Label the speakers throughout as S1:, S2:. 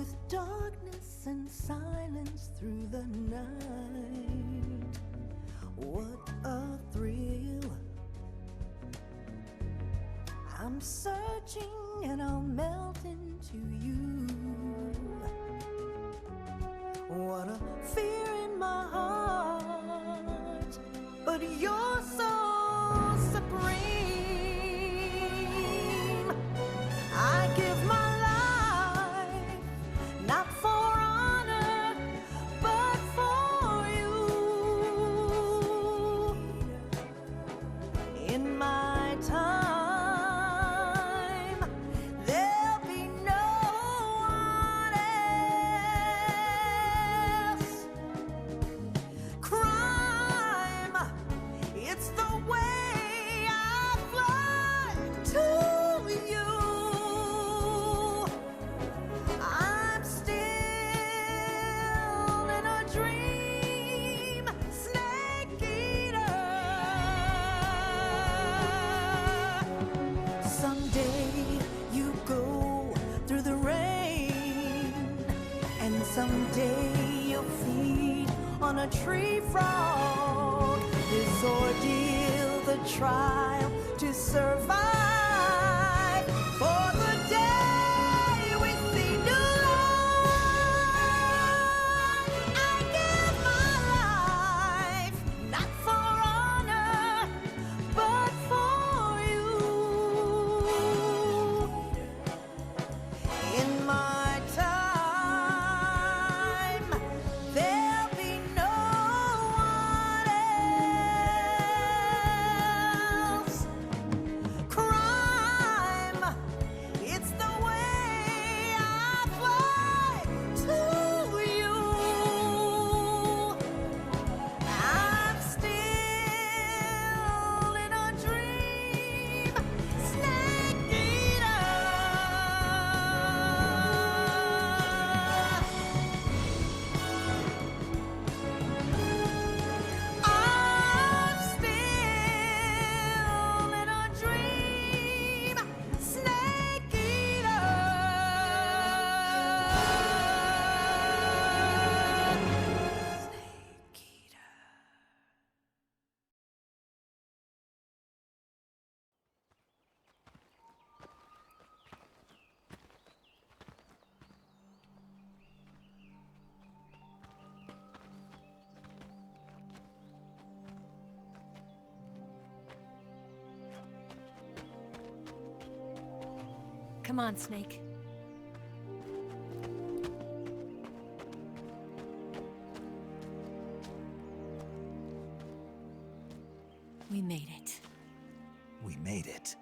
S1: with darkness and silence through the night. What a thrill. I'm searching and I'll melt into you. What a fear in my heart, but you're so supreme. I give my life, not for honor, but for you. In my time, there'll be no one else. Crime, it's the way I fly to you. I'm still in a dream, snake eater. Someday you go through the rain, and someday you'll feed on a tree frog. This ordeal, the trial to survive, for the day we see new light. I give my life, not for honor, but for you. In my time, there'll be no one else. Crime, it's the way I fly to you. I'm still in a dream, snake eater. I'm still in a dream, snake eater. Snake eater.
S2: Come on, Snake. We made it.
S3: We made it.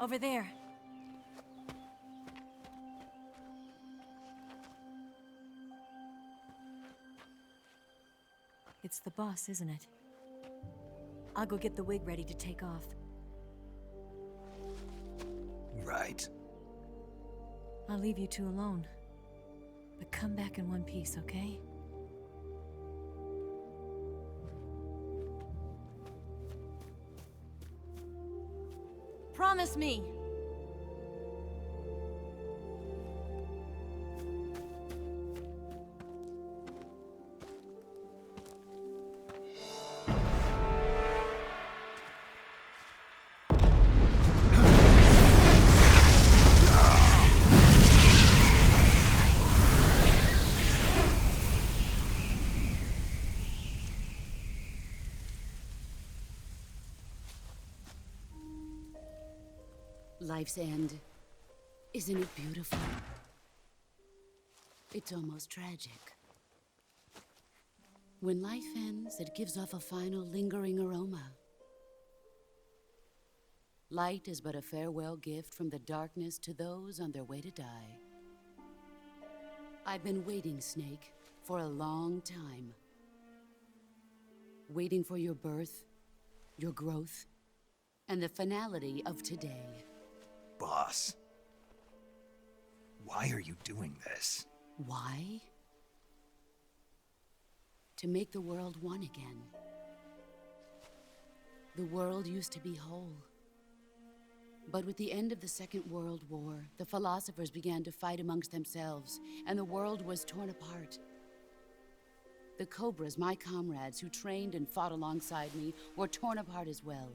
S2: Over there. It's the boss, isn't it? I'll go get the wig ready to take off.
S3: Right.
S2: I'll leave you two alone. But come back in one piece, okay? Promise me!
S4: Life's end. Isn't it beautiful? It's almost tragic. When life ends, it gives off a final lingering aroma. Light is but a farewell gift from the darkness to those on their way to die. I've been waiting, Snake, for a long time. Waiting for your birth, your growth, and the finality of today.
S3: Boss. Why are you doing this?
S4: Why? To make the world one again. The world used to be whole. But with the end of the Second World War, the philosophers began to fight amongst themselves, and the world was torn apart. The Cobras, my comrades who trained and fought alongside me, were torn apart as well.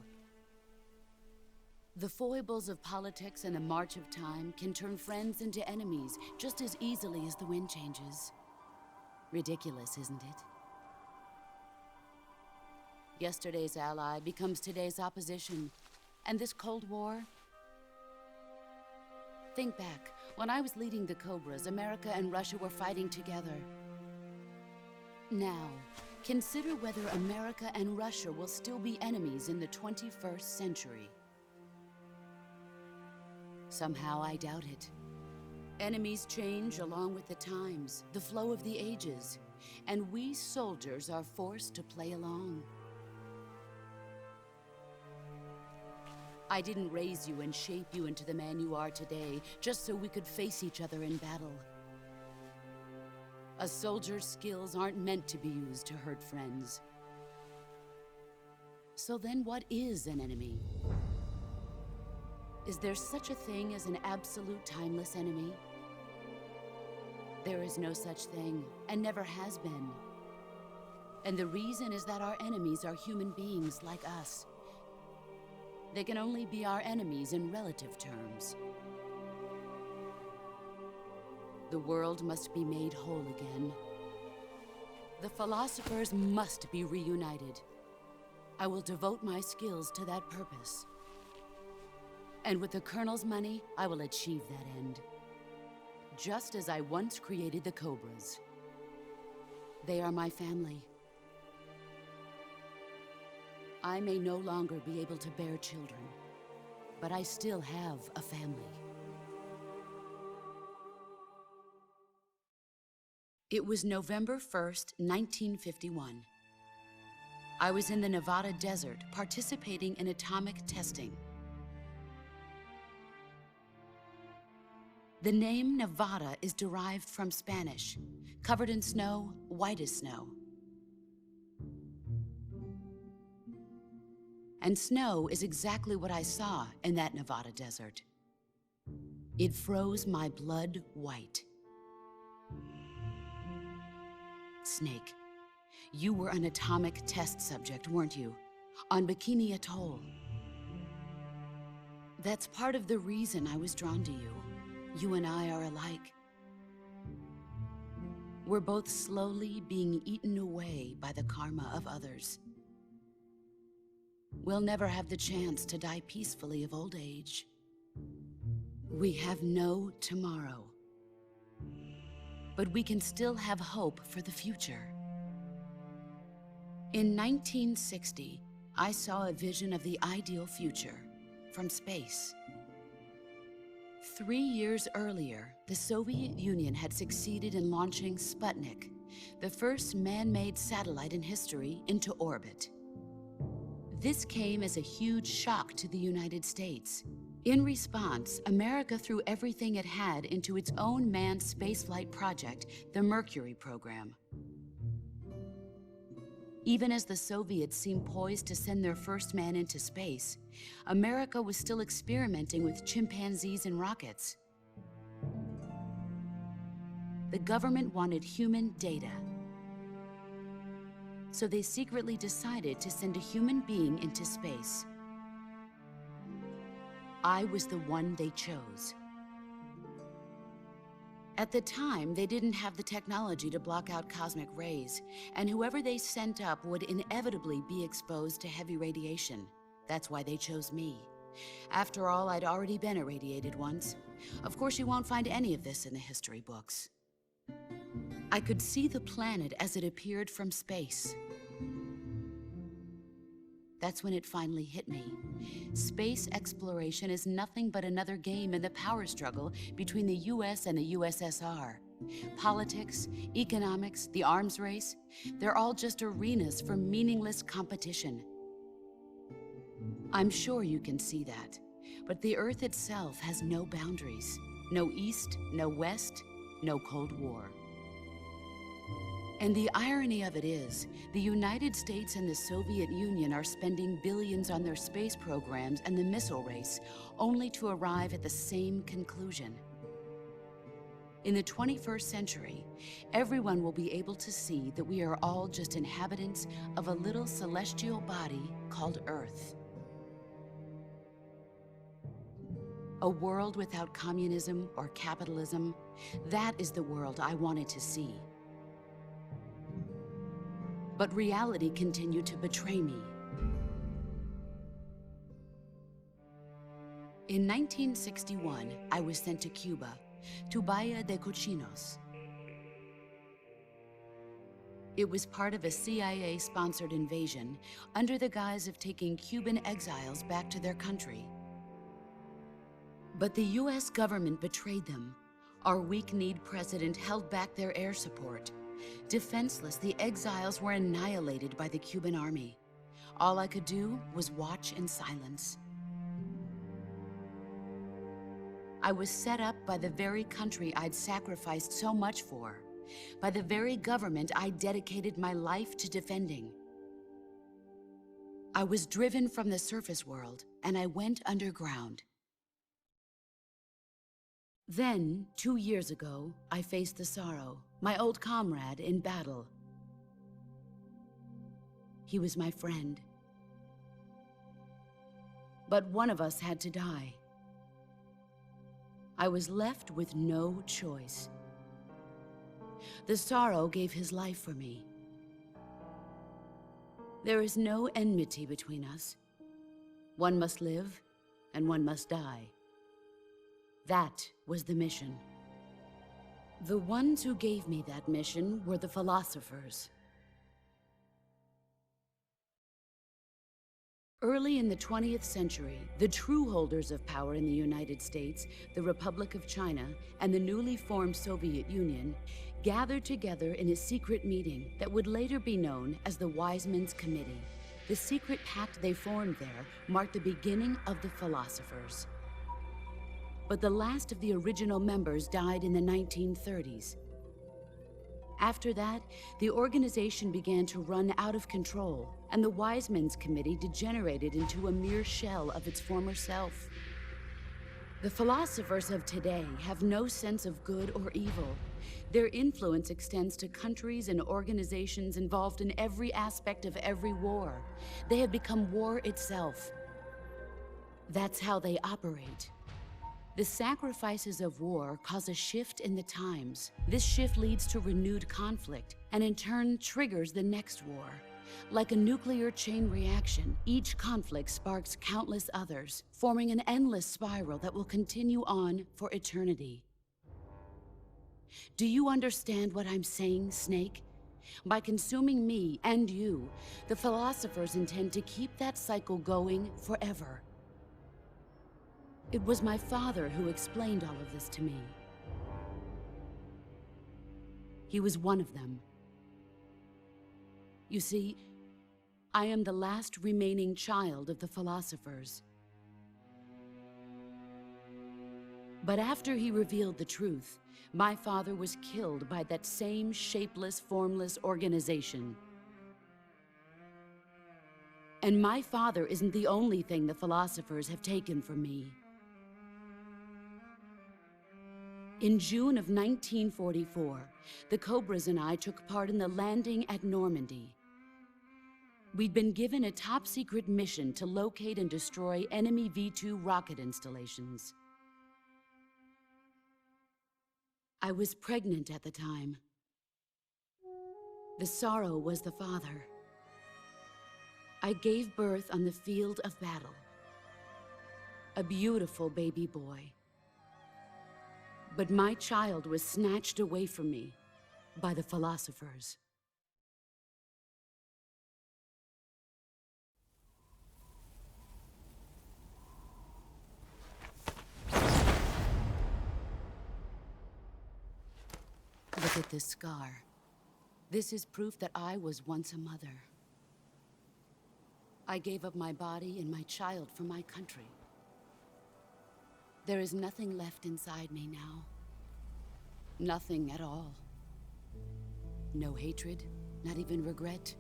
S4: The foibles of politics and the march of time can turn friends into enemies just as easily as the wind changes. Ridiculous, isn't it? Yesterday's ally becomes today's opposition. And this Cold War? Think back. When I was leading the Cobras, America and Russia were fighting together. Now, consider whether America and Russia will still be enemies in the 21st century. Somehow I doubt it. Enemies change along with the times, the flow of the ages, and we soldiers are forced to play along. I didn't raise you and shape you into the man you are today just so we could face each other in battle. A soldier's skills aren't meant to be used to hurt friends. So then what is an enemy? Is there such a thing as an absolute timeless enemy? There is no such thing, and never has been. And the reason is that our enemies are human beings like us. They can only be our enemies in relative terms. The world must be made whole again. The philosophers must be reunited. I will devote my skills to that purpose. And with the Colonel's money, I will achieve that end. Just as I once created the Cobras. They are my family. I may no longer be able to bear children, but I still have a family. It was November 1st, 1951. I was in the Nevada desert participating in atomic testing. The name Nevada is derived from Spanish, covered in snow, white as snow. And snow is exactly what I saw in that Nevada desert. It froze my blood white. Snake, you were an atomic test subject, weren't you? On Bikini Atoll. That's part of the reason I was drawn to you. You and I are alike. We're both slowly being eaten away by the karma of others. We'll never have the chance to die peacefully of old age. We have no tomorrow. But we can still have hope for the future. In 1960, I saw a vision of the ideal future from space. 3 years earlier, the Soviet Union had succeeded in launching Sputnik, the first man-made satellite in history, into orbit. This came as a huge shock to the United States. In response, America threw everything it had into its own manned spaceflight project, the Mercury program. Even as the Soviets seemed poised to send their first man into space, America was still experimenting with chimpanzees and rockets. The government wanted human data. So they secretly decided to send a human being into space. I was the one they chose. At the time, they didn't have the technology to block out cosmic rays, and whoever they sent up would inevitably be exposed to heavy radiation. That's why they chose me. After all, I'd already been irradiated once. Of course, you won't find any of this in the history books. I could see the planet as it appeared from space. That's when it finally hit me. Space exploration is nothing but another game in the power struggle between the US and the USSR. Politics, economics, the arms race, they're all just arenas for meaningless competition. I'm sure you can see that, but the Earth itself has no boundaries. No East, no West, no Cold War. And the irony of it is, the United States and the Soviet Union are spending billions on their space programs and the missile race, only to arrive at the same conclusion. In the 21st century, everyone will be able to see that we are all just inhabitants of a little celestial body called Earth. A world without communism or capitalism, that is the world I wanted to see. But reality continued to betray me. In 1961, I was sent to Cuba, to Bahia de Cochinos. It was part of a CIA-sponsored invasion under the guise of taking Cuban exiles back to their country. But the US government betrayed them. Our weak-kneed president held back their air support. Defenseless, the exiles were annihilated by the Cuban army. All I could do was watch in silence. I was set up by the very country I'd sacrificed so much for, by the very government I dedicated my life to defending. I was driven from the surface world, and I went underground. Then, 2 years ago, I faced the Sorrow, my old comrade in battle. He was my friend. But one of us had to die. I was left with no choice. The Sorrow gave his life for me. There is no enmity between us. One must live, and one must die. That was the mission. The ones who gave me that mission were the philosophers. Early in the 20th century, the true holders of power in the United States, the Republic of China, and the newly formed Soviet Union gathered together in a secret meeting that would later be known as the Wiseman's Committee. The secret pact they formed there marked the beginning of the philosophers. But the last of the original members died in the 1930s. After that, the organization began to run out of control, and the Wiseman's Committee degenerated into a mere shell of its former self. The philosophers of today have no sense of good or evil. Their influence extends to countries and organizations involved in every aspect of every war. They have become war itself. That's how they operate. The sacrifices of war cause a shift in the times. This shift leads to renewed conflict, and in turn triggers the next war. Like a nuclear chain reaction, each conflict sparks countless others, forming an endless spiral that will continue on for eternity. Do you understand what I'm saying, Snake? By consuming me and you, the philosophers intend to keep that cycle going forever. It was my father who explained all of this to me. He was one of them. You see, I am the last remaining child of the philosophers. But after he revealed the truth, my father was killed by that same shapeless, formless organization. And my father isn't the only thing the philosophers have taken from me. In June of 1944, the Cobras and I took part in the landing at Normandy. We'd been given a top-secret mission to locate and destroy enemy V-2 rocket installations. I was pregnant at the time. The Sorrow was the father. I gave birth on the field of battle. A beautiful baby boy. But my child was snatched away from me by the philosophers. Look at this scar. This is proof that I was once a mother. I gave up my body and my child for my country. There is nothing left inside me now. Nothing at all. No hatred, not even regret.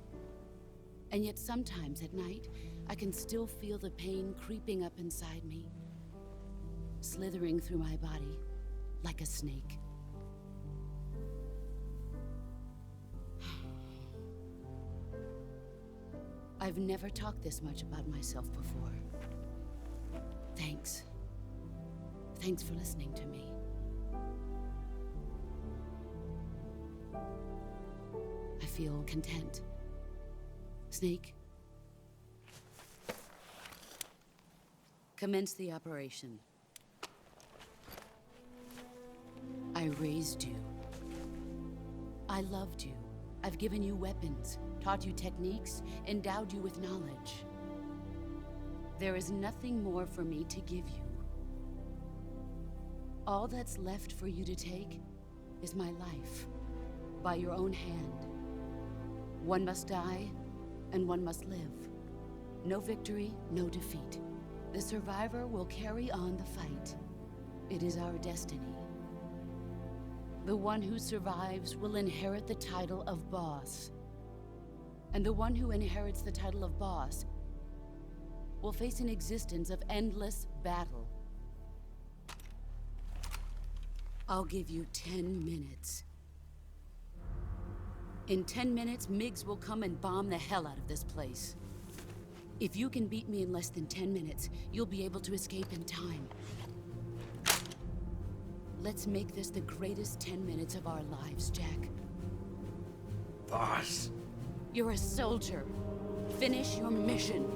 S4: And yet sometimes at night, I can still feel the pain creeping up inside me, slithering through my body like a snake. I've never talked this much about myself before. Thanks. Thanks for listening to me. I feel content. Snake, commence the operation. I raised you. I loved you. I've given you weapons, taught you techniques, endowed you with knowledge. There is nothing more for me to give you. All that's left for you to take is my life, by your own hand. One must die, and one must live. No victory, no defeat. The survivor will carry on the fight. It is our destiny. The one who survives will inherit the title of boss. And the one who inherits the title of boss will face an existence of endless battle. I'll give you 10 minutes. In 10 minutes, Miggs will come and bomb the hell out of this place. If you can beat me in less than 10 minutes, you'll be able to escape in time. Let's make this the greatest 10 minutes of our lives, Jack.
S3: Boss.
S4: You're a soldier. Finish your mission.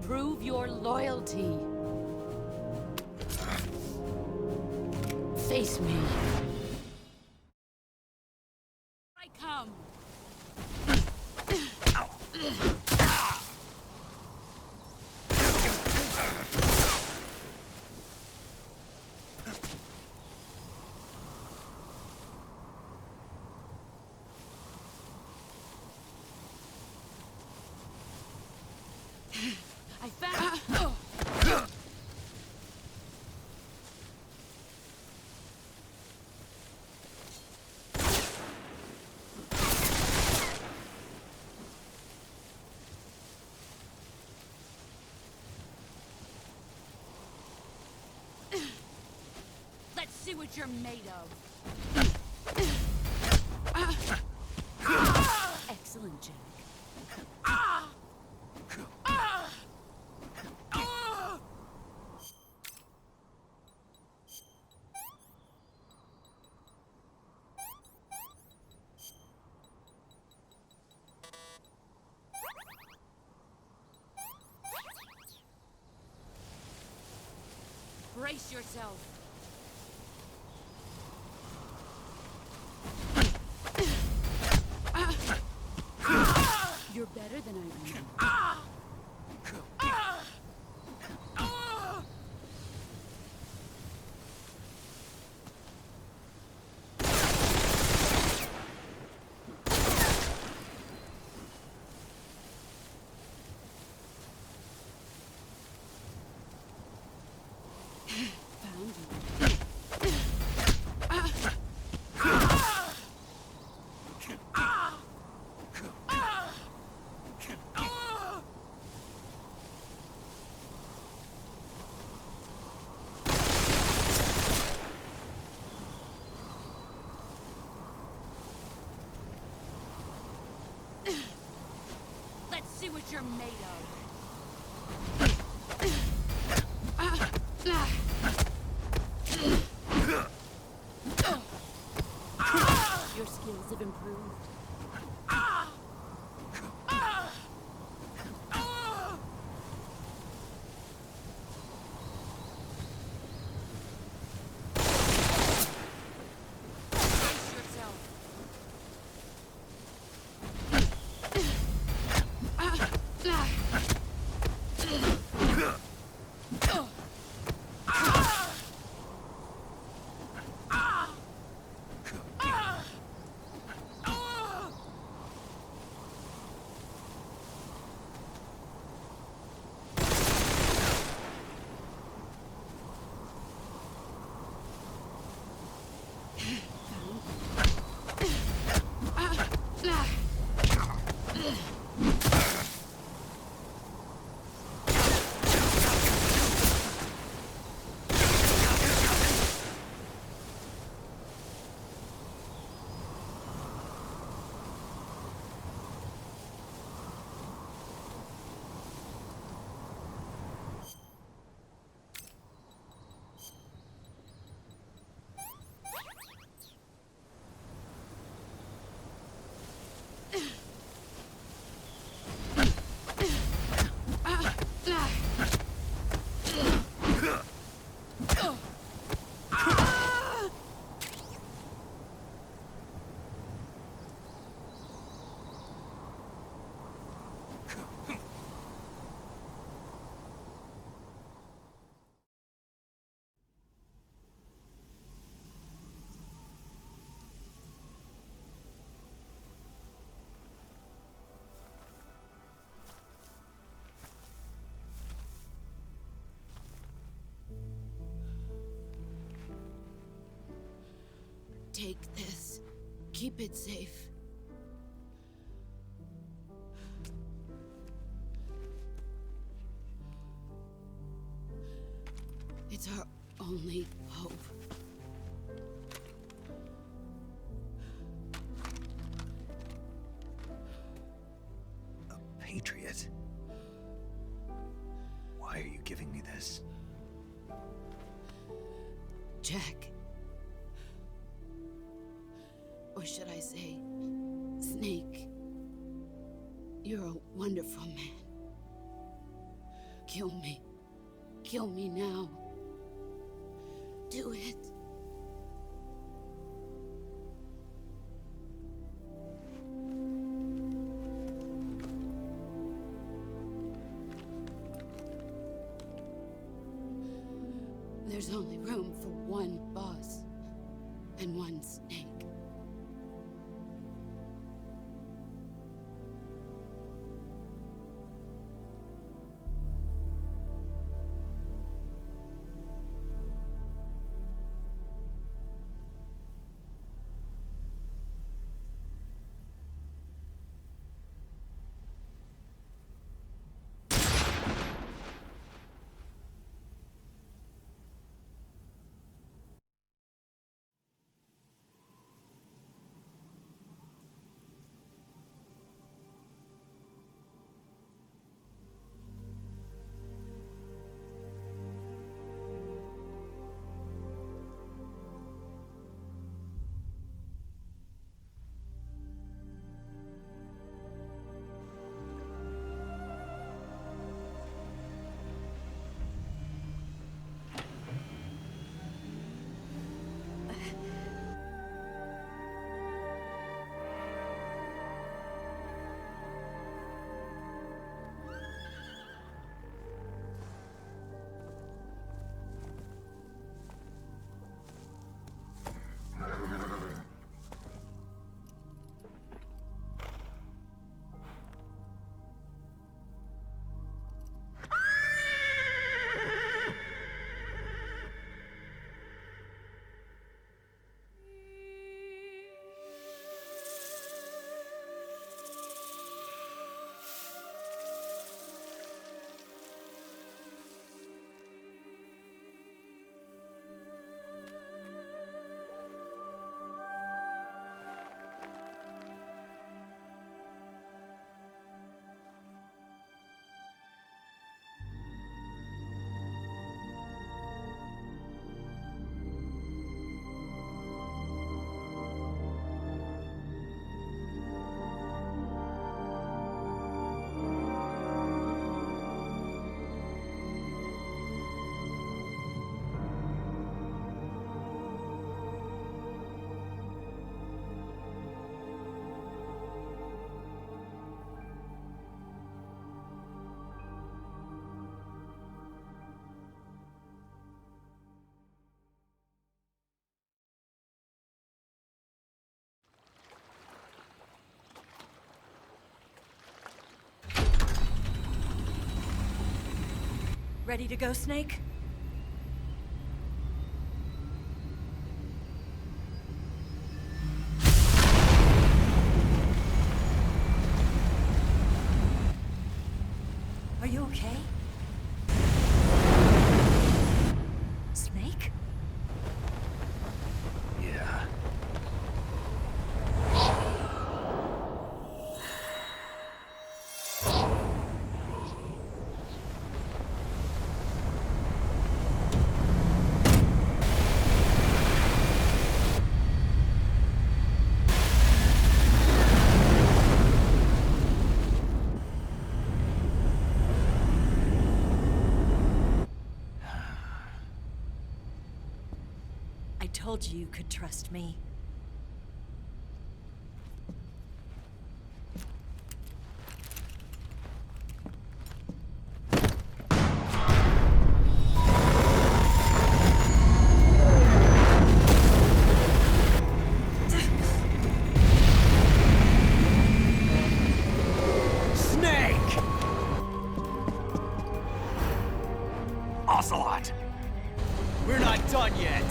S4: Prove your loyalty. Face me. I come. I found. Let's see what you're made of. Excellent, Jack. Brace yourself. You're better than I am. Let's see what you're made of. Your skills have improved. Brace yourself. Take this. Keep it safe. It's our only hope.
S3: A patriot? Why are you giving me this?
S4: Jack. Or should I say, Snake. You're a wonderful man. Kill me. Kill me now. Do it. There's only room for one boss and one Snake.
S2: Ready to go, Snake? Are you okay? Snake?
S3: Yeah.
S2: I told you you could trust me.
S3: Snake! Ocelot!
S5: We're not done yet.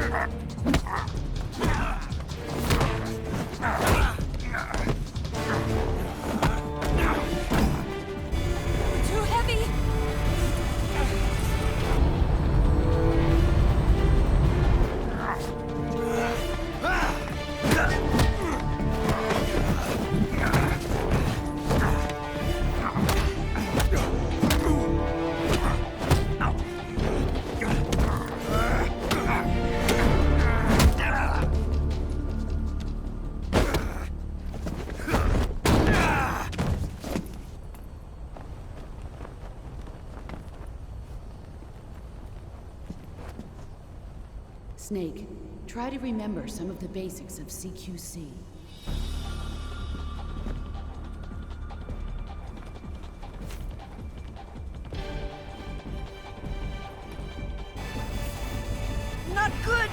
S2: Too heavy!
S4: Snake, try to remember some of the basics of CQC.
S1: Not good!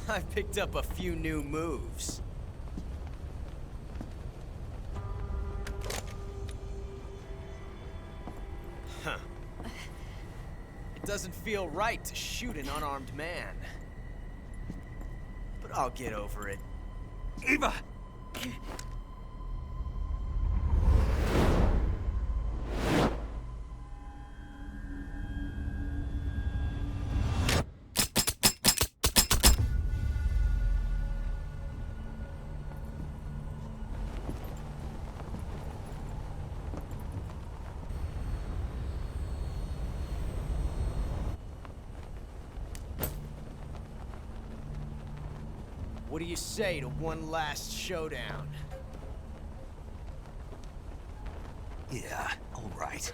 S5: I picked up a few new moves. Huh. It doesn't feel right to shoot an unarmed man. But I'll get over it.
S3: Eva!
S5: What do you say to one last showdown?
S3: Yeah, all right.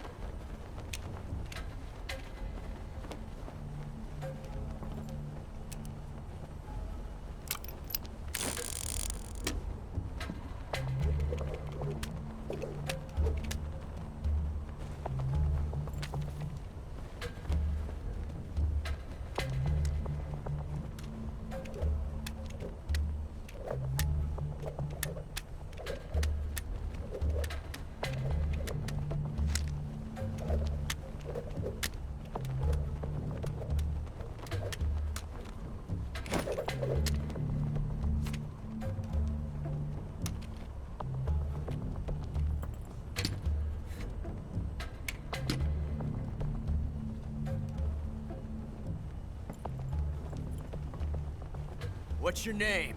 S5: What's your name?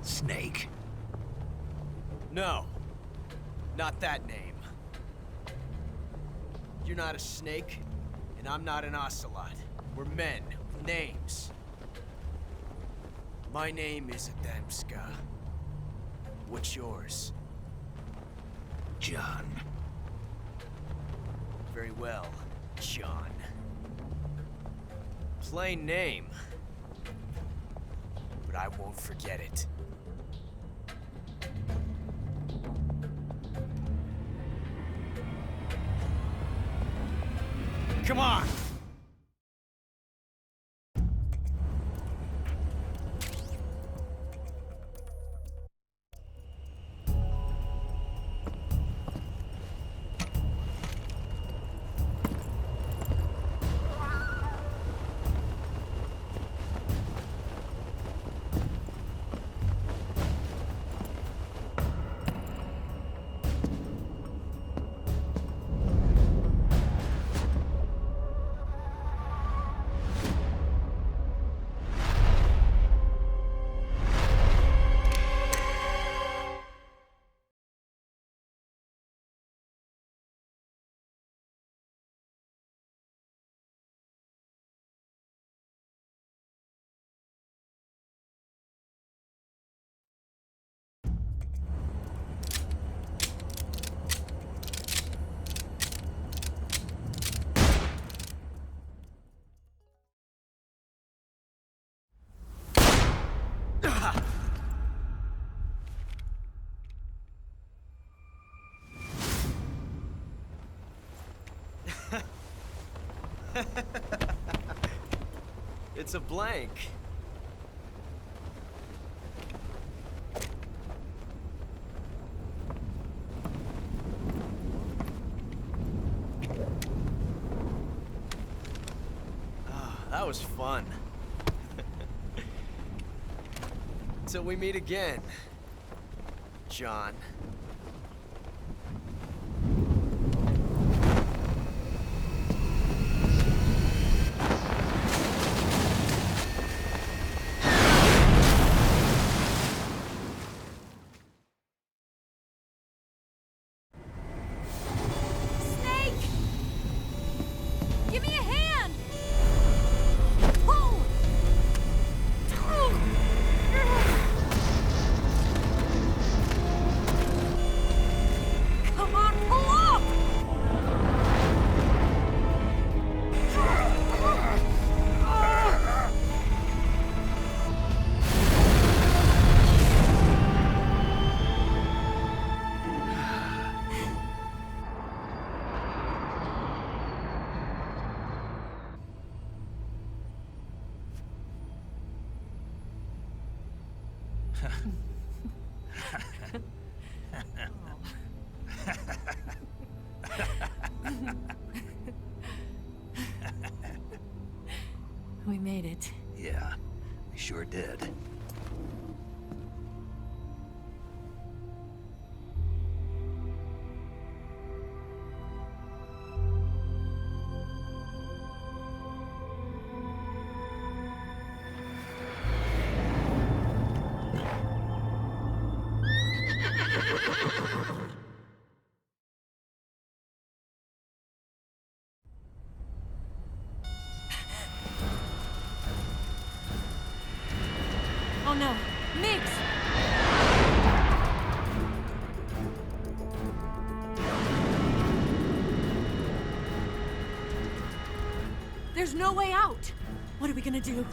S3: Snake.
S5: No. Not that name. You're not a snake, and I'm not an ocelot. We're men with names. My name is Adamska. What's yours?
S3: John.
S5: Very well, John. Plain name. But I won't forget it. Come on! It's a blank. Ah, that was fun. Till we meet again, John.
S2: Snake! Give me a hand! Pull! Come on, pull up! We made it.
S3: Yeah, we sure did.
S2: Oh no, Miggs! There's no way out! What are we gonna do?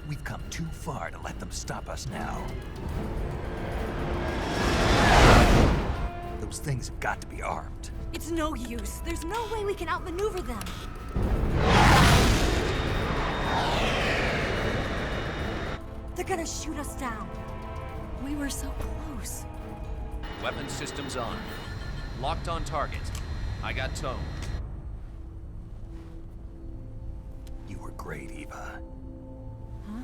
S3: We've come too far to let them stop us now. Those things have got to be armed.
S2: It's no use. There's no way we can outmaneuver them. They're gonna shoot us down. We were so close.
S6: Weapon systems on. Locked on target. I got tone.
S3: You were great, Eva.
S2: Huh?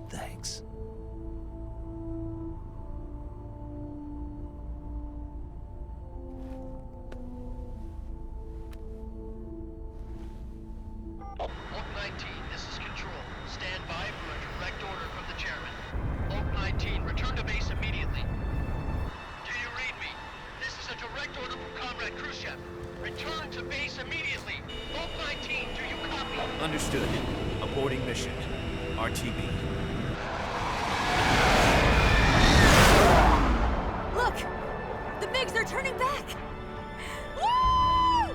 S3: Thanks.
S7: Oak 19, this is Control. Stand by for a direct order from the chairman. Oak 19, return to base immediately. Do you read me? This is a direct order from Comrade Khrushchev. Return to base immediately. Oak 19, do you copy?
S6: Understood. Aborting mission. RTB.
S2: Look! The MiGs are turning back! Woo!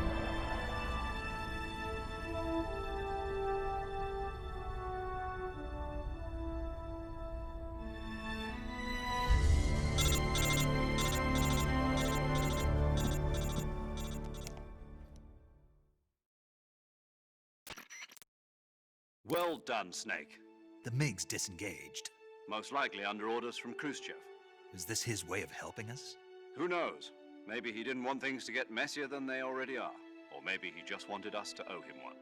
S8: Well done, Snake.
S3: The MiGs disengaged.
S8: Most likely under orders from Khrushchev.
S3: Is this his way of helping us?
S8: Who knows? Maybe he didn't want things to get messier than they already are. Or maybe he just wanted us to owe him one.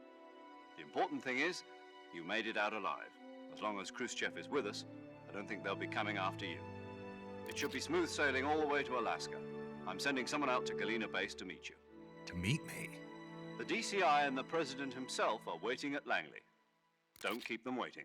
S8: The important thing is, you made it out alive. As long as Khrushchev is with us, I don't think they'll be coming after you. It should be smooth sailing all the way to Alaska. I'm sending someone out to Galena Base to meet you.
S3: To meet me?
S8: The DCI and the President himself are waiting at Langley. Don't keep them waiting.